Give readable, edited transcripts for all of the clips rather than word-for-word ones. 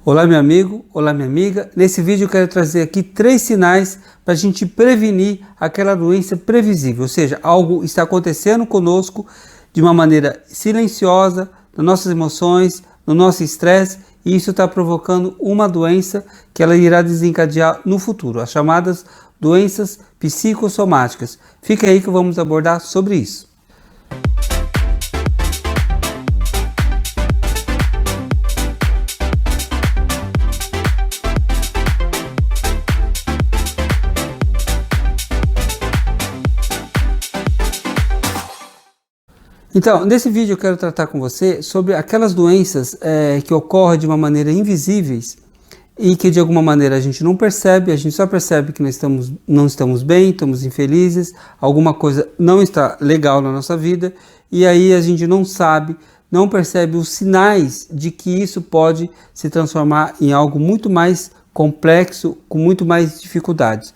Olá meu amigo, olá minha amiga. Nesse vídeo eu quero trazer aqui 3 sinais para a gente prevenir aquela doença previsível, ou seja, algo está acontecendo conosco de uma maneira silenciosa, nas nossas emoções, no nosso estresse, e isso está provocando uma doença que ela irá desencadear no futuro, as chamadas doenças psicossomáticas. Fica aí que vamos abordar sobre isso. Então, nesse vídeo eu quero tratar com você sobre aquelas doenças que ocorrem de uma maneira invisíveis e que de alguma maneira a gente não percebe, a gente só percebe que não estamos bem, estamos infelizes, alguma coisa não está legal na nossa vida e aí a gente não sabe, não percebe os sinais de que isso pode se transformar em algo muito mais complexo, com muito mais dificuldades.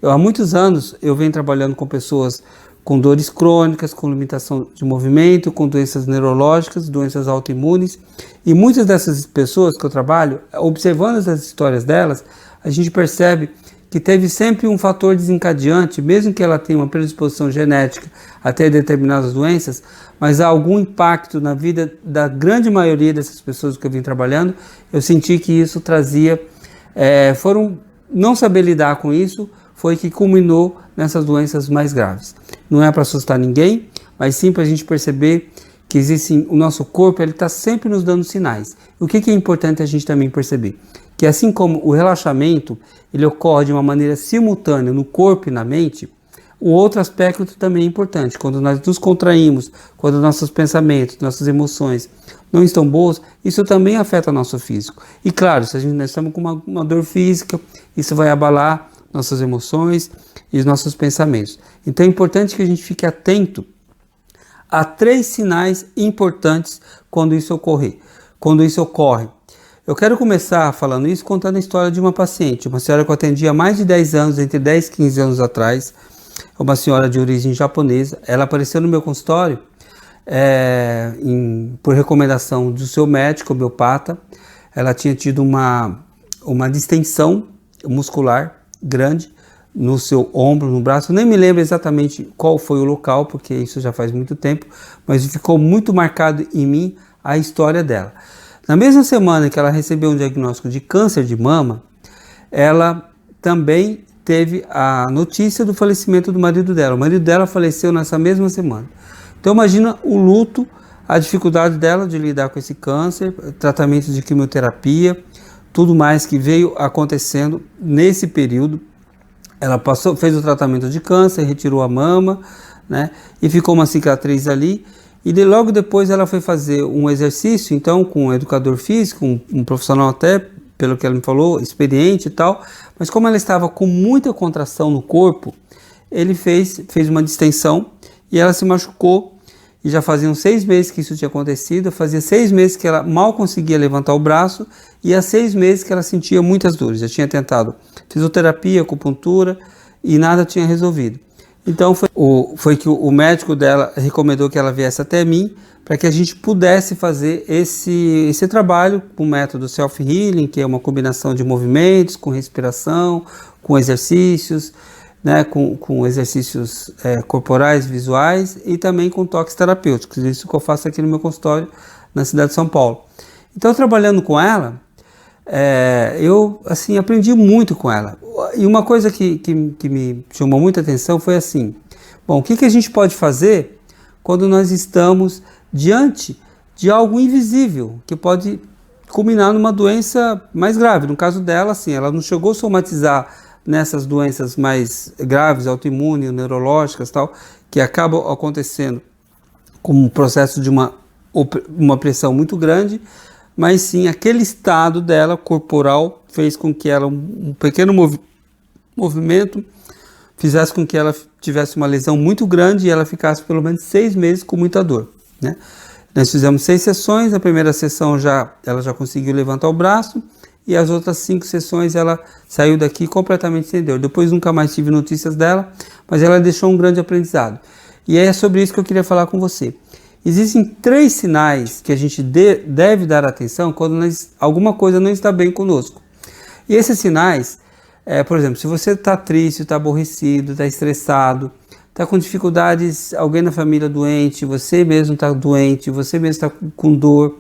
Há muitos anos eu venho trabalhando com pessoas com dores crônicas, com limitação de movimento, com doenças neurológicas, doenças autoimunes. E muitas dessas pessoas que eu trabalho, observando as histórias delas, a gente percebe que teve sempre um fator desencadeante, mesmo que ela tenha uma predisposição genética a ter determinadas doenças, mas há algum impacto na vida da grande maioria dessas pessoas que eu vim trabalhando. Eu senti que isso trazia, não saber lidar com isso, foi que culminou nessas doenças mais graves. Não é para assustar ninguém, mas sim para a gente perceber que o nosso corpo está sempre nos dando sinais. O que é importante a gente também perceber? Que assim como o relaxamento ele ocorre de uma maneira simultânea no corpo e na mente, o outro aspecto também é importante. Quando nós nos contraímos, quando nossos pensamentos, nossas emoções não estão boas, isso também afeta o nosso físico. E claro, se nós estamos com uma dor física, isso vai abalar nossas emoções e os nossos pensamentos. Então é importante que a gente fique atento a 3 sinais importantes quando isso ocorre. Eu quero começar falando isso contando a história de uma paciente, uma senhora que eu atendi há mais de 10 anos, entre 10 e 15 anos atrás, uma senhora de origem japonesa. Ela apareceu no meu consultório por recomendação do seu médico, homeopata. Ela tinha tido uma distensão muscular grande no seu ombro, no braço. Eu nem me lembro exatamente qual foi o local, porque isso já faz muito tempo, mas ficou muito marcado em mim a história dela. Na mesma semana que ela recebeu um diagnóstico de câncer de mama, ela também teve a notícia do falecimento do marido dela. O marido dela faleceu nessa mesma semana. Então imagina o luto, a dificuldade dela de lidar com esse câncer, tratamento de quimioterapia, tudo mais que veio acontecendo nesse período. Ela fez o tratamento de câncer, retirou a mama, né, e ficou uma cicatriz ali. E logo depois ela foi fazer um exercício, então, com um educador físico, um profissional até, pelo que ela me falou, experiente e tal. Mas como ela estava com muita contração no corpo, ele fez uma distensão e ela se machucou. E já faziam 6 meses que isso tinha acontecido, fazia 6 meses que ela mal conseguia levantar o braço e há 6 meses que ela sentia muitas dores. Já tinha tentado fisioterapia, acupuntura e nada tinha resolvido. Então foi que o médico dela recomendou que ela viesse até mim para que a gente pudesse fazer esse trabalho com o método Self-Healing, que é uma combinação de movimentos, com respiração, com exercícios, né, com exercícios corporais, visuais e também com toques terapêuticos. Isso que eu faço aqui no meu consultório na cidade de São Paulo. Então, trabalhando com ela, eu assim, aprendi muito com ela. E uma coisa que me chamou muita atenção foi assim: bom, o que a gente pode fazer quando nós estamos diante de algo invisível, que pode culminar numa doença mais grave? No caso dela, assim, ela não chegou a somatizar nessas doenças mais graves, autoimunes, neurológicas, tal, que acabam acontecendo com um processo de uma pressão muito grande, mas sim aquele estado dela corporal fez com que ela, um pequeno movimento, fizesse com que ela tivesse uma lesão muito grande e ela ficasse pelo menos 6 meses com muita dor, né? Nós fizemos 6 sessões, a primeira sessão ela já conseguiu levantar o braço, e as outras 5 sessões ela saiu daqui completamente sem dor. Depois nunca mais tive notícias dela, mas ela deixou um grande aprendizado. E é sobre isso que eu queria falar com você. Existem 3 sinais que a gente deve dar atenção quando alguma coisa não está bem conosco. E esses sinais, por exemplo, se você está triste, está aborrecido, está estressado, está com dificuldades, alguém na família doente, você mesmo está doente, você mesmo está com dor,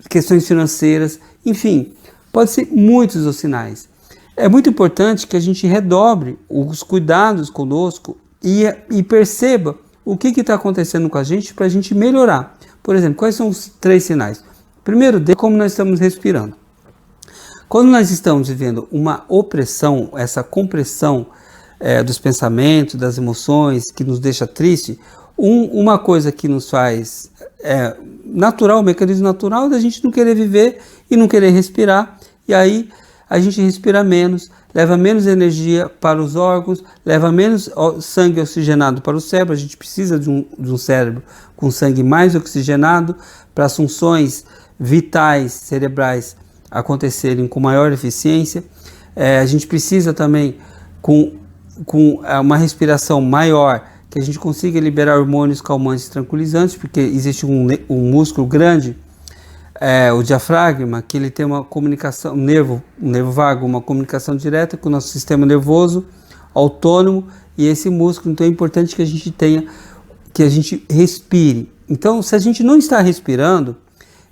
questões financeiras, enfim, pode ser muitos os sinais. É muito importante que a gente redobre os cuidados conosco e perceba o que está acontecendo com a gente para a gente melhorar. Por exemplo, quais são os 3 sinais? Primeiro, como nós estamos respirando. Quando nós estamos vivendo uma opressão, essa compressão dos pensamentos, das emoções, que nos deixa triste, uma coisa que nos faz natural, o mecanismo natural da gente não querer viver e não querer respirar, e aí a gente respira menos, leva menos energia para os órgãos, leva menos sangue oxigenado para o cérebro. A gente precisa de um cérebro com sangue mais oxigenado para as funções vitais cerebrais acontecerem com maior eficiência. A gente precisa também com uma respiração maior, que a gente consiga liberar hormônios calmantes e tranquilizantes, porque existe um músculo grande, o diafragma, que ele tem uma comunicação, um nervo vago, uma comunicação direta com o nosso sistema nervoso autônomo, e esse músculo, então é importante que a gente respire. Então, se a gente não está respirando,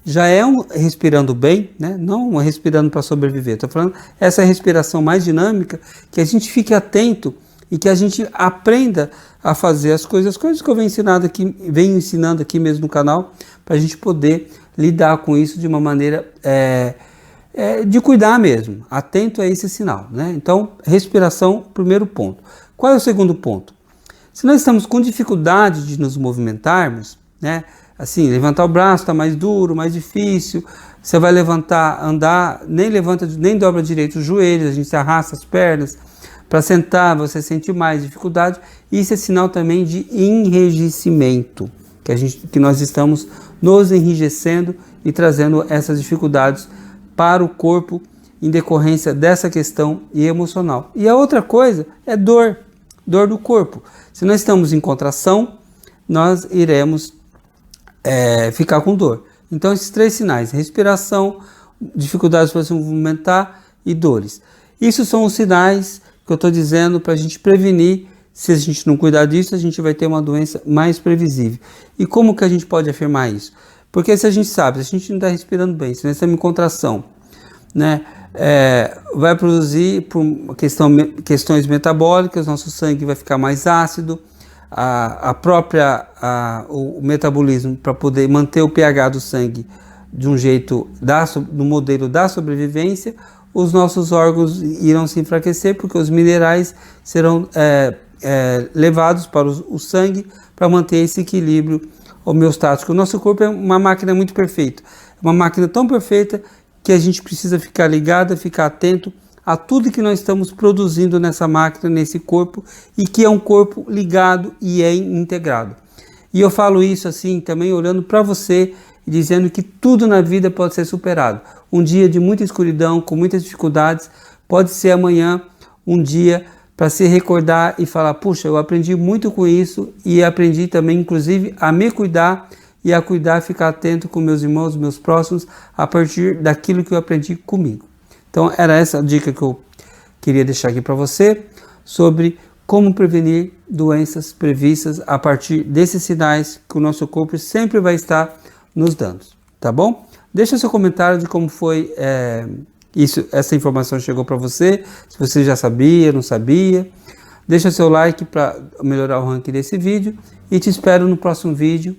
já respirando bem, né? Não respirando para sobreviver. Estou falando essa respiração mais dinâmica, que a gente fique atento e que a gente aprenda a fazer as coisas que eu venho ensinando aqui mesmo no canal, para a gente poder lidar com isso de uma maneira de cuidar mesmo, atento a esse sinal, né? Então, respiração, primeiro ponto. Qual é o segundo ponto? Se nós estamos com dificuldade de nos movimentarmos, né? Assim, levantar o braço está mais duro, mais difícil, você vai levantar, andar, nem dobra direito os joelhos, a gente se arrasta as pernas, para sentar você sente mais dificuldade. Isso é sinal também de enrijecimento, que nós estamos nos enrijecendo e trazendo essas dificuldades para o corpo em decorrência dessa questão emocional. E a outra coisa é dor do corpo. Se nós estamos em contração, nós iremos ficar com dor. Então, esses 3 sinais: respiração, dificuldades para se movimentar e dores. Isso são os sinais que eu estou dizendo para a gente prevenir. Se a gente não cuidar disso, a gente vai ter uma doença mais previsível. E como que a gente pode afirmar isso? Porque se a gente sabe, se a gente não está respirando bem, se nós estamos em contração, né, vai produzir, por questões metabólicas, nosso sangue vai ficar mais ácido, o metabolismo, para poder manter o pH do sangue de um jeito, no modelo da sobrevivência, os nossos órgãos irão se enfraquecer, porque os minerais serão levados para o sangue para manter esse equilíbrio homeostático. O nosso corpo é uma máquina muito perfeita, uma máquina tão perfeita que a gente precisa ficar ligado, ficar atento a tudo que nós estamos produzindo nessa máquina, nesse corpo, e que é um corpo ligado e integrado. E eu falo isso assim também olhando para você e dizendo que tudo na vida pode ser superado. Um dia de muita escuridão, com muitas dificuldades, pode ser amanhã um dia para se recordar e falar: puxa, eu aprendi muito com isso, e aprendi também, inclusive, a me cuidar e a cuidar, ficar atento com meus irmãos, meus próximos, a partir daquilo que eu aprendi comigo. Então, era essa a dica que eu queria deixar aqui para você, sobre como prevenir doenças previstas a partir desses sinais que o nosso corpo sempre vai estar nos dando, tá bom? Deixa seu comentário de como foi essa informação chegou para você, se você já sabia, não sabia. Deixa seu like para melhorar o ranking desse vídeo, e te espero no próximo vídeo.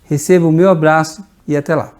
Receba o meu abraço e até lá.